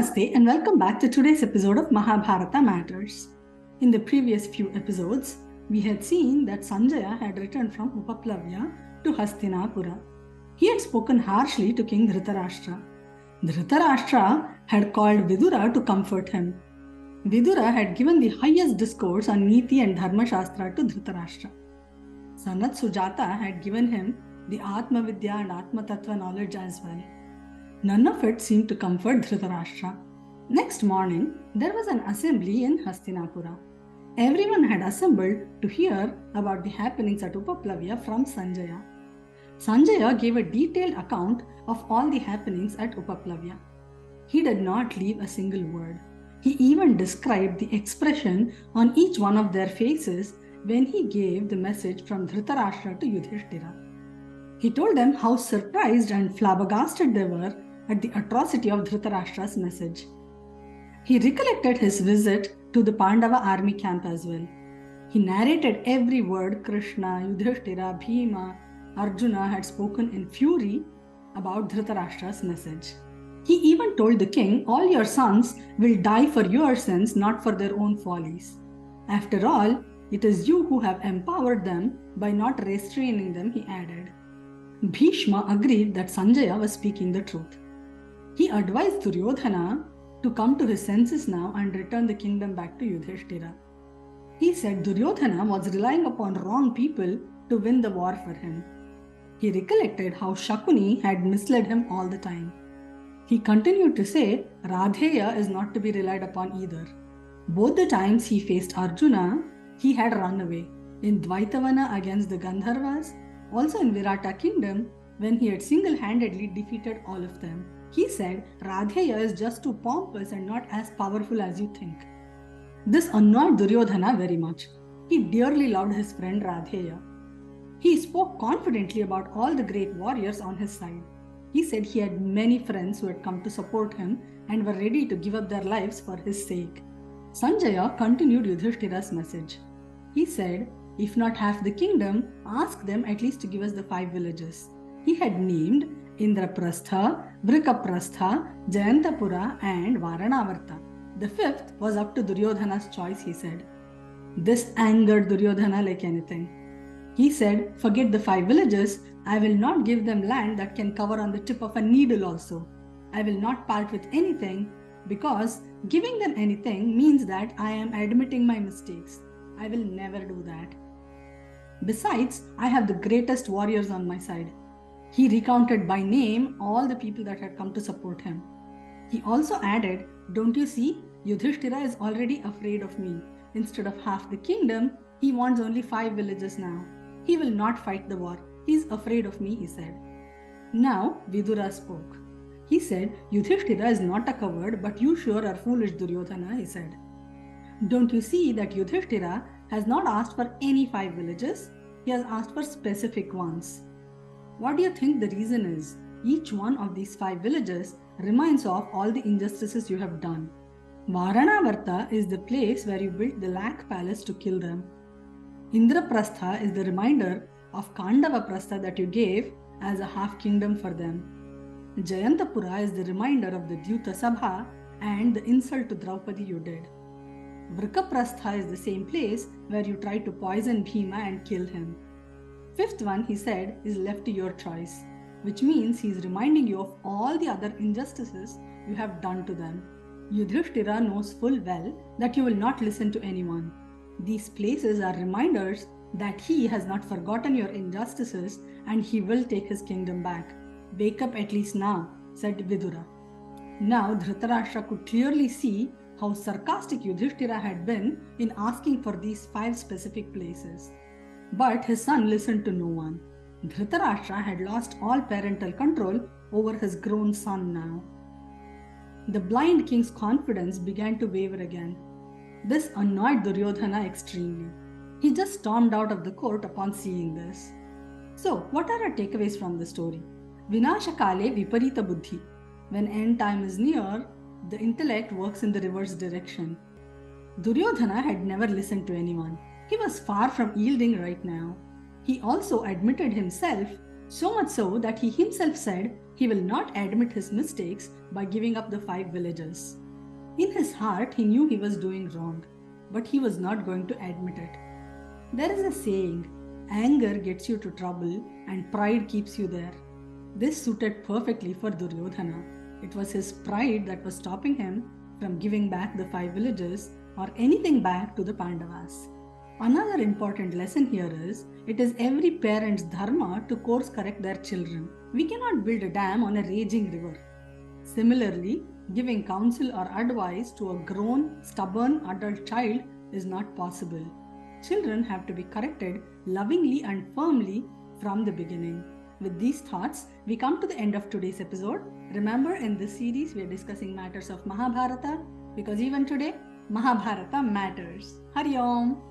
Namaste and welcome back to today's episode of Mahabharata Matters. In the previous few episodes, we had seen that Sanjaya had returned from Upaplavya to Hastinapura. He had spoken harshly to King Dhritarashtra. Dhritarashtra had called Vidura to comfort him. Vidura had given the highest discourse on Niti and Dharma Shastra to Dhritarashtra. Sanat Sujata had given him the Atma Vidya and Atma Tattva knowledge as well. None of it seemed to comfort Dhritarashtra. Next morning, there was an assembly in Hastinapura. Everyone had assembled to hear about the happenings at Upaplavya from Sanjaya. Sanjaya gave a detailed account of all the happenings at Upaplavya. He did not leave a single word. He even described the expression on each one of their faces when he gave the message from Dhritarashtra to Yudhishthira. He told them how surprised and flabbergasted they were at the atrocity of Dhritarashtra's message. He recollected his visit to the Pandava army camp as well. He narrated every word Krishna, Yudhishthira, Bhima, Arjuna had spoken in fury about Dhritarashtra's message. He even told the king, all your sons will die for your sins, not for their own follies. After all, it is you who have empowered them by not restraining them, he added. Bhishma agreed that Sanjaya was speaking the truth. He advised Duryodhana to come to his senses now and return the kingdom back to Yudhishthira. He said Duryodhana was relying upon wrong people to win the war for him. He recollected how Shakuni had misled him all the time. He continued to say Radheya is not to be relied upon either. Both the times he faced Arjuna, he had run away. In Dvaitavana against the Gandharvas, also in Virata kingdom, when he had single-handedly defeated all of them. He said, Radheya is just too pompous and not as powerful as you think. This annoyed Duryodhana very much. He dearly loved his friend Radheya. He spoke confidently about all the great warriors on his side. He said he had many friends who had come to support him and were ready to give up their lives for his sake. Sanjaya continued Yudhishthira's message. He said, if not half the kingdom, ask them at least to give us the 5 villages. He had named Indraprastha, Vrikaprastha, Jayantapura and Varanavarta. The 5th was up to Duryodhana's choice, he said. This angered Duryodhana like anything. He said, forget the 5 villages, I will not give them land that can cover on the tip of a needle also. I will not part with anything because giving them anything means that I am admitting my mistakes. I will never do that. Besides, I have the greatest warriors on my side. He recounted by name all the people that had come to support him. He also added, don't you see, Yudhishthira is already afraid of me. Instead of half the kingdom, he wants only 5 villages now. He will not fight the war. He is afraid of me, he said. Now Vidura spoke. He said, Yudhishthira is not a coward, but you sure are foolish, Duryodhana, he said. Don't you see that Yudhishthira has not asked for any 5 villages? He has asked for specific ones. What do you think the reason is? Each one of these 5 villages reminds of all the injustices you have done. Varanavarta is the place where you built the lakh palace to kill them. Indraprastha is the reminder of Kandavaprastha that you gave as a half kingdom for them. Jayantapura is the reminder of the Dyuta Sabha and the insult to Draupadi you did. Vrikaprastha is the same place where you tried to poison Bhima and kill him. 5th one, he said, is left to your choice, which means he is reminding you of all the other injustices you have done to them. Yudhishthira knows full well that you will not listen to anyone. These places are reminders that he has not forgotten your injustices and he will take his kingdom back. Wake up at least now, said Vidura. Now Dhritarashtra could clearly see how sarcastic Yudhishthira had been in asking for these 5 specific places. But his son listened to no one. Dhritarashtra had lost all parental control over his grown son now. The blind king's confidence began to waver again. This annoyed Duryodhana extremely. He just stormed out of the court upon seeing this. So, what are our takeaways from the story? Vinashakale viparita buddhi. When end time is near, the intellect works in the reverse direction. Duryodhana had never listened to anyone. He was far from yielding right now. He also admitted himself So much so that he himself said he will not admit his mistakes by giving up the 5 villages. In his heart, he knew he was doing wrong, but he was not going to admit it. There is a saying, anger gets you to trouble and pride keeps you there. This suited perfectly for Duryodhana. It was his pride that was stopping him from giving back the 5 villages or anything back to the Pandavas. Another important lesson here is it is every parent's dharma to course correct their children. We cannot build a dam on a raging river. Similarly, giving counsel or advice to a grown, stubborn adult child is not possible. Children have to be corrected lovingly and firmly from the beginning. With these thoughts, we come to the end of today's episode. Remember, in this series, we are discussing matters of Mahabharata because even today, Mahabharata matters. Hari Om!